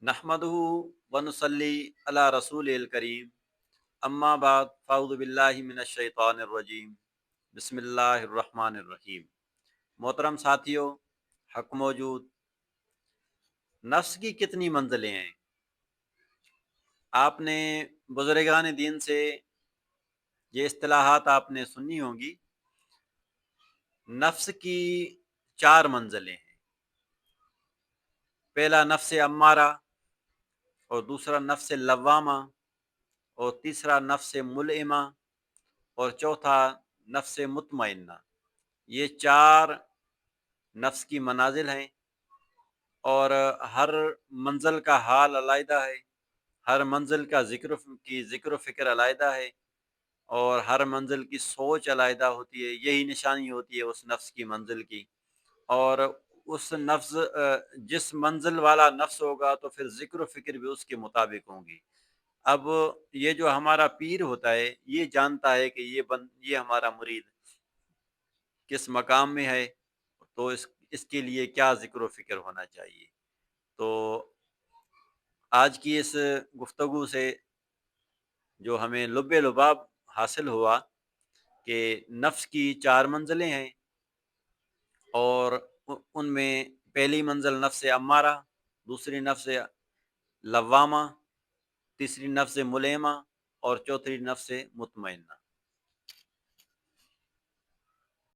नहमदुहु व नुसल्ली अला रसूलिल करीम अम्मा बाद फ़ाऊज़ु बिल्लाहि मिनश शैतानिर रजीम बिस्मिल्लाहिर रहमानिर रहीम। मोहतरम साथियों, हक़ मौजूद, नफ्स की कितनी मंजिलें हैं। आपने बुज़ुर्गान दीन से ये इस्तिलाहात आपने सुनी होंगी। नफ्स की चार मंजिलें हैं। पहला नफ्स अम्मारा, और दूसरा नफ्स लव्वामा, और तीसरा नफ्स मुलइमा, और चौथा नफ्स मुतमइन्ना। ये चार नफ्स की मनाजिल हैं, और हर मंजिल का हाल अलहदा है, हर मंजिल का ज़िक्र फ़िक्र अलहदा है, और हर मंजिल की सोच अलहदा होती है। यही निशानी होती है उस नफ्स की मंजिल की। और उस नफ्स जिस मंजिल वाला नफ्स होगा तो फिर ज़िक्र फ़िक्र भी उसके मुताबिक होंगी। अब ये जो हमारा पीर होता है, ये जानता है कि ये हमारा मुरीद किस मकाम में है, तो इसके लिए क्या ज़िक्र फ़िक्र होना चाहिए। तो आज की इस गुफ्तगू से जो हमें लुब्बे-लुबाब हासिल हुआ कि नफ्स की चार मंजिलें हैं, और उनमें पहली मंजिल नफ्स अम्मारा, दूसरी नफ्स लव्वामा, तीसरी नफ्स मुलैमा, और चौथी नफ्स मुतमइन्ना।